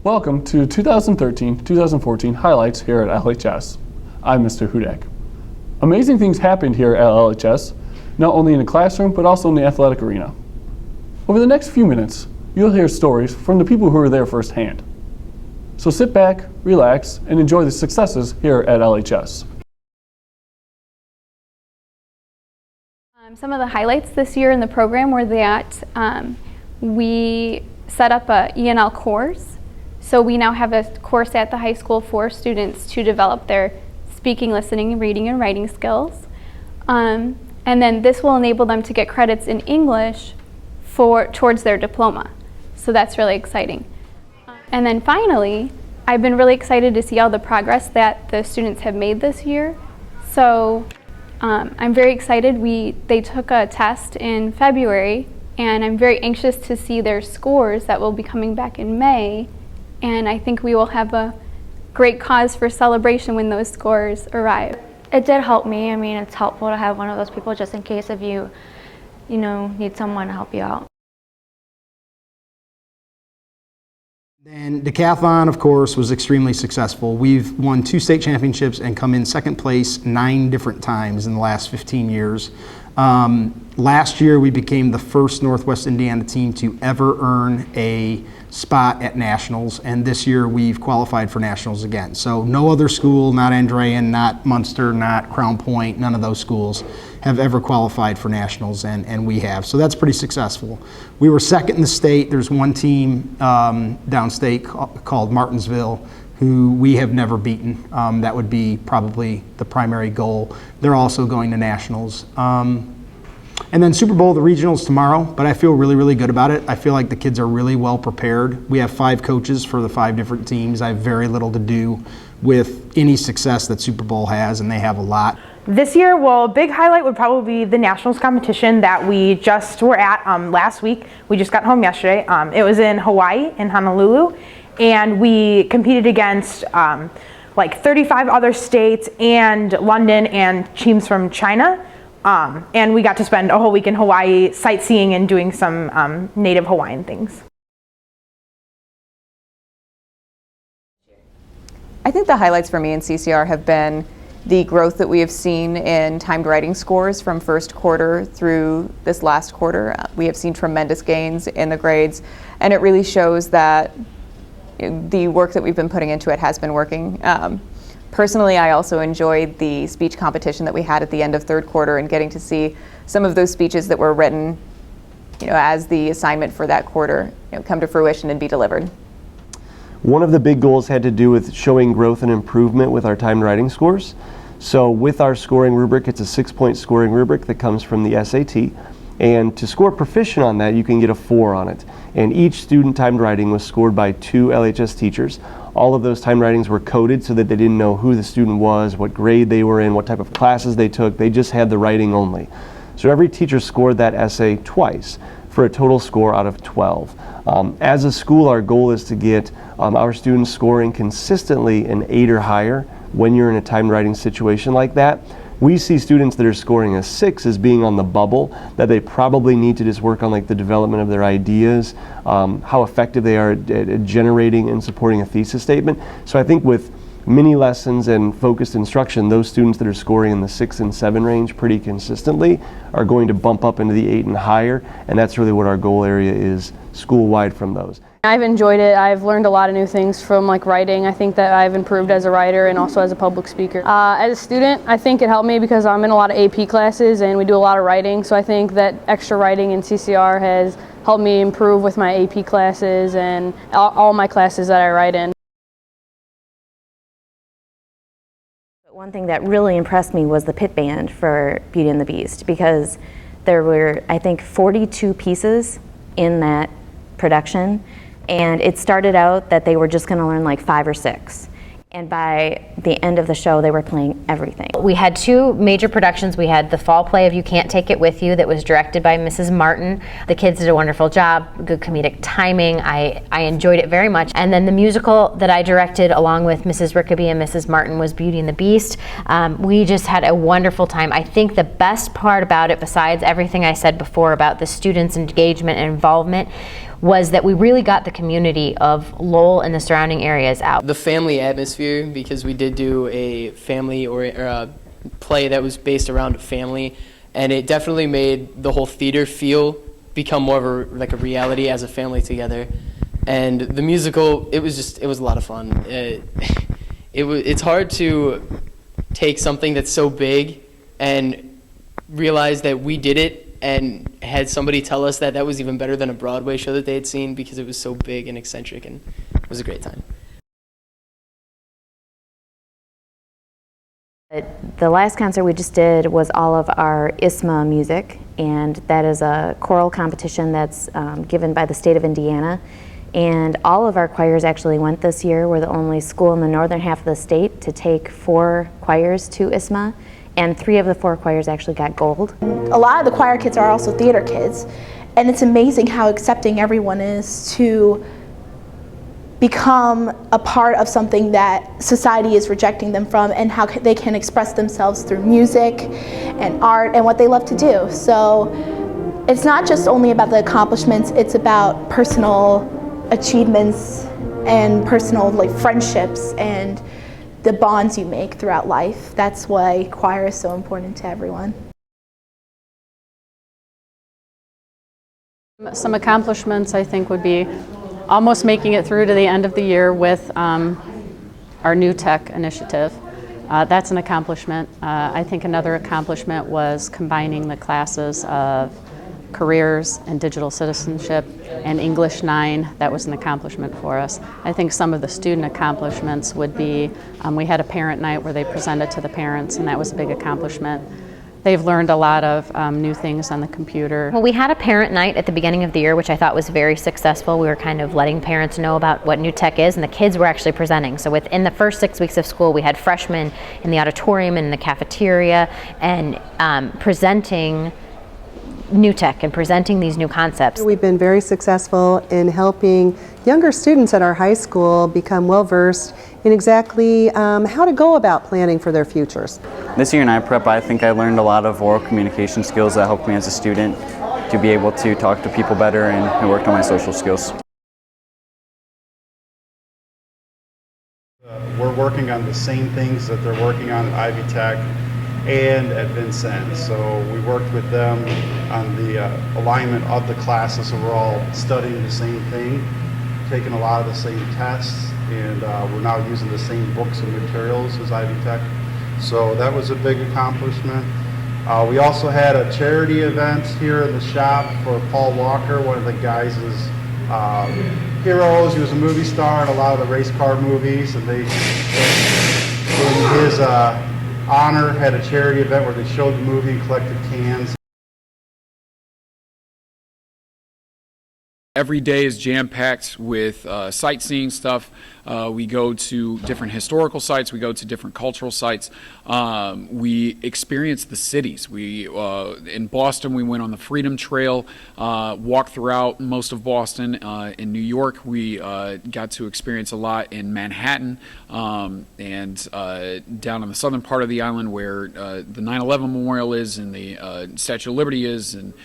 Welcome to 2013-2014 highlights here at LHS. I'm Mr. Hudak. Amazing things happened here at LHS, not only in the classroom, but also in the athletic arena. Over the next few minutes, you'll hear stories from the people who were there firsthand. So sit back, relax, and enjoy the successes here at LHS. Some of the highlights this year in the program were that we set up a E&L course. So we now have a course at the high school for students to develop their speaking, listening, reading, and writing skills. And then this will enable them to get credits in English towards their diploma. So that's really exciting. And then finally, I've been really excited to see all the progress that the students have made this year. So I'm very excited. They took a test in February, and I'm very anxious to see their scores that will be coming back in May. And I think we will have a great cause for celebration when those scores arrive. It did help me. I mean, it's helpful to have one of those people just in case if you need someone to help you out. And decathlon, of course, was extremely successful. We've won 2 state championships and come in second place 9 different times in the last 15 years. Last year, we became the first Northwest Indiana team to ever earn a spot at nationals, and this year we've qualified for nationals again. So no other school, not Andrean, not Munster, not Crown Point, none of those schools have ever qualified for nationals, and we have. So that's pretty successful. We were second in the state. There's one team downstate called Martinsville who we have never beaten. That would be probably the primary goal. They're also going to nationals. And then Super Bowl, the regionals tomorrow, but I feel really, really good about it. I feel like the kids are really well prepared. We have 5 coaches for the 5 different teams. I have very little to do with any success that Super Bowl has, and they have a lot. This year, well, big highlight would probably be the nationals competition that we just were at last week. We just got home yesterday. It was in Hawaii, in Honolulu, and we competed against like 35 other states and London and teams from China. And we got to spend a whole week in Hawaii sightseeing and doing some native Hawaiian things. I think the highlights for me in CCR have been the growth that we have seen in timed writing scores from first quarter through this last quarter. We have seen tremendous gains in the grades, and it really shows that the work that we've been putting into it has been working. Personally, I also enjoyed the speech competition that we had at the end of third quarter and getting to see some of those speeches that were written, as the assignment for that quarter, come to fruition and be delivered. One of the big goals had to do with showing growth and improvement with our timed writing scores. So with our scoring rubric, it's a 6-point scoring rubric that comes from the SAT. And to score proficient on that, you can get a 4 on it. And each student timed writing was scored by 2 LHS teachers. All of those timed writings were coded so that they didn't know who the student was, what grade they were in, what type of classes they took. They just had the writing only. So every teacher scored that essay twice for a total score out of 12. As a school, our goal is to get our students scoring consistently an 8 or higher when you're in a timed writing situation like that. We see students that are scoring a 6 as being on the bubble, that they probably need to just work on like the development of their ideas, how effective they are at generating and supporting a thesis statement. So I think with mini lessons and focused instruction, those students that are scoring in the 6 and 7 range pretty consistently are going to bump up into the 8 and higher, and that's really what our goal area is school-wide from those. I've enjoyed it. I've learned a lot of new things from writing. I think that I've improved as a writer and also as a public speaker. As a student, I think it helped me because I'm in a lot of AP classes and we do a lot of writing, so I think that extra writing in CCR has helped me improve with my AP classes and all my classes that I write in. One thing that really impressed me was the pit band for Beauty and the Beast, because there were, I think, 42 pieces in that production, and it started out that they were just going to learn like 5 or 6. And by the end of the show, they were playing everything. We had two major productions. We had the fall play of You Can't Take It With You that was directed by Mrs. Martin. The kids did a wonderful job, good comedic timing. I enjoyed it very much. And then the musical that I directed along with Mrs. Rickaby and Mrs. Martin was Beauty and the Beast. We just had a wonderful time. I think the best part about it, besides everything I said before about the students' engagement and involvement, was that we really got the community of Lowell and the surrounding areas out. The family atmosphere, because we did do a family or a play that was based around a family, and it definitely made the whole theater become more of like a reality as a family together. And the musical, it was a lot of fun. It's hard to take something that's so big and realize that we did it and had somebody tell us that that was even better than a Broadway show that they had seen because it was so big and eccentric, and it was a great time. The last concert we just did was all of our ISMA music, and that is a choral competition that's given by the state of Indiana. And all of our choirs actually went this year. We're the only school in the northern half of the state to take 4 choirs to ISMA. And 3 of the 4 choirs actually got gold. A lot of the choir kids are also theater kids, and it's amazing how accepting everyone is to become a part of something that society is rejecting them from, and how they can express themselves through music and art and what they love to do. So it's not just only about the accomplishments, it's about personal achievements and personal friendships and the bonds you make throughout life. That's why choir is so important to everyone. Some accomplishments I think would be almost making it through to the end of the year with our new tech initiative. That's an accomplishment. I think another accomplishment was combining the classes of careers and digital citizenship and English 9. That was an accomplishment for us. I think some of the student accomplishments would be, we had a parent night where they presented to the parents, and that was a big accomplishment. They've learned a lot of new things on the computer. Well, we had a parent night at the beginning of the year, which I thought was very successful. We were kind of letting parents know about what new tech is, and the kids were actually presenting. So within the first 6 weeks of school, we had freshmen in the auditorium and in the cafeteria and presenting new tech and presenting these new concepts. We've been very successful in helping younger students at our high school become well versed in exactly how to go about planning for their futures. This year in iPrep, I think I learned a lot of oral communication skills that helped me as a student to be able to talk to people better, and it worked on my social skills. We're working on the same things that they're working on at Ivy Tech and at Vincennes. So we worked with them on the alignment of the classes, so we're all studying the same thing, taking a lot of the same tests, and we're now using the same books and materials as Ivy Tech. So that was a big accomplishment. We also had a charity event here in the shop for Paul Walker, one of the guys' heroes. He was a movie star in a lot of the race car movies, and they, in his honor, had a charity event where they showed the movie and collected cans. Every day is jam-packed with sightseeing stuff. We go to different historical sites. We go to different cultural sites. We experience the cities. In Boston, we went on the Freedom Trail, walked throughout most of Boston. In New York, we got to experience a lot in Manhattan and down on the southern part of the island where the 9/11 Memorial is, and the Statue of Liberty is, and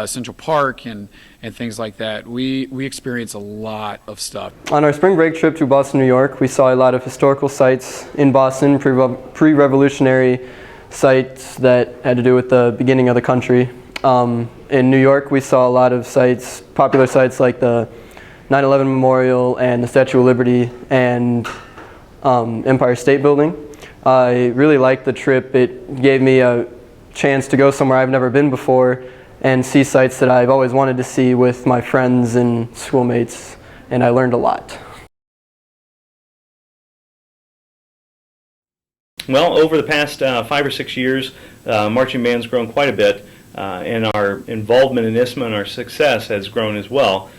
Central Park, and things like that. We experience a lot of stuff. On our spring break trip to Boston, New York, we saw a lot of historical sites in Boston, pre-revolutionary sites that had to do with the beginning of the country. In New York, we saw a lot of sites, popular sites like the 9/11 Memorial and the Statue of Liberty and Empire State Building. I really liked the trip. It gave me a chance to go somewhere I've never been before and see sites that I've always wanted to see with my friends and schoolmates, and I learned a lot. Well, over the past 5 or 6 years, marching band's grown quite a bit, and our involvement in ISMA and our success has grown as well.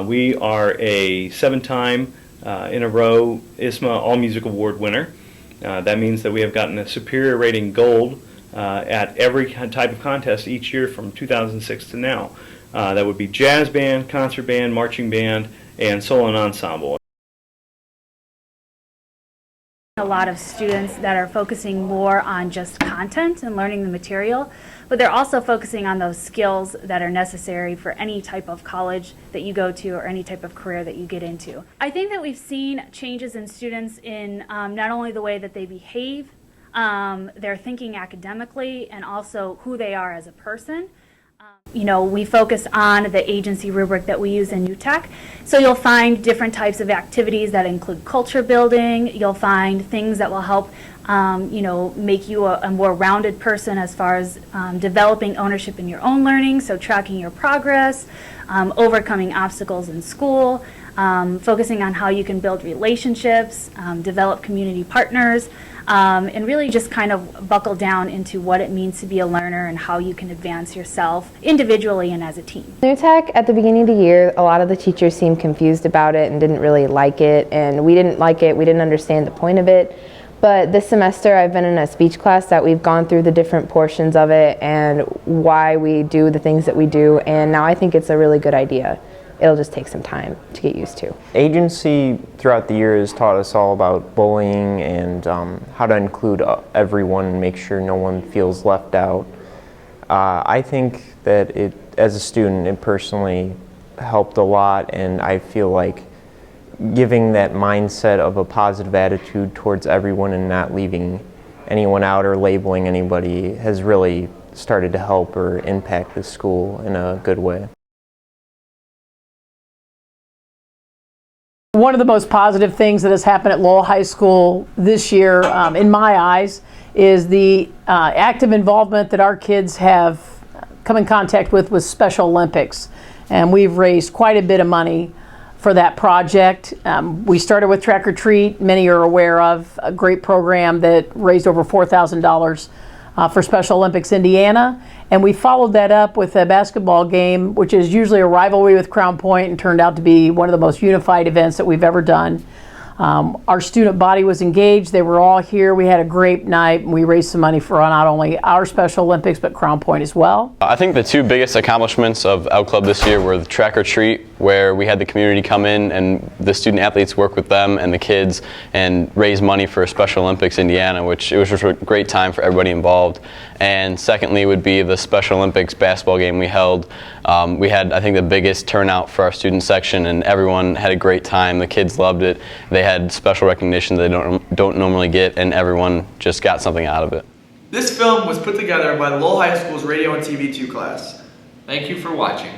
We are a 7-time in a row ISMA All Music Award winner. That means that we have gotten a superior rating gold at every type of contest each year from 2006 to now. That would be jazz band, concert band, marching band, and solo and ensemble. A lot of students that are focusing more on just content and learning the material, but they're also focusing on those skills that are necessary for any type of college that you go to or any type of career that you get into. I think that we've seen changes in students in not only the way that they behave, their thinking academically, and also who they are as a person. You know, we focus on the agency rubric that we use in UTech. So you'll find different types of activities that include culture building. You'll find things that will help, you know, make you a more rounded person as far as developing ownership in your own learning, so tracking your progress, overcoming obstacles in school, focusing on how you can build relationships, develop community partners, and really just kind of buckle down into what it means to be a learner and how you can advance yourself individually and as a team. New Tech, at the beginning of the year, a lot of the teachers seemed confused about it and didn't really like it, and we didn't like it, we didn't understand the point of it. But this semester I've been in a speech class that we've gone through the different portions of it and why we do the things that we do, and now I think it's a really good idea. It'll just take some time to get used to. Agency throughout the year has taught us all about bullying and how to include everyone and make sure no one feels left out. I think that as a student, it personally helped a lot, and I feel like giving that mindset of a positive attitude towards everyone and not leaving anyone out or labeling anybody has really started to help or impact the school in a good way. One of the most positive things that has happened at Lowell High School this year, in my eyes, is the active involvement that our kids have come in contact with Special Olympics. And we've raised quite a bit of money for that project. We started with Track or Treat, many are aware of, a great program that raised over $4,000 for Special Olympics Indiana. And we followed that up with a basketball game, which is usually a rivalry with Crown Point, and turned out to be one of the most unified events that we've ever done. Our student body was engaged. They were all here. We had a great night, and we raised some money for not only our Special Olympics, but Crown Point as well. I think the two biggest accomplishments of L Club this year were the Track or Treat, where we had the community come in and the student athletes work with them and the kids and raise money for Special Olympics Indiana, which it was just a great time for everybody involved. And secondly would be the Special Olympics basketball game we held. We had, I think, the biggest turnout for our student section, and everyone had a great time. The kids loved it. They had special recognition they don't normally get, and everyone just got something out of it. This film was put together by Lowell High School's Radio and TV 2 class. Thank you for watching.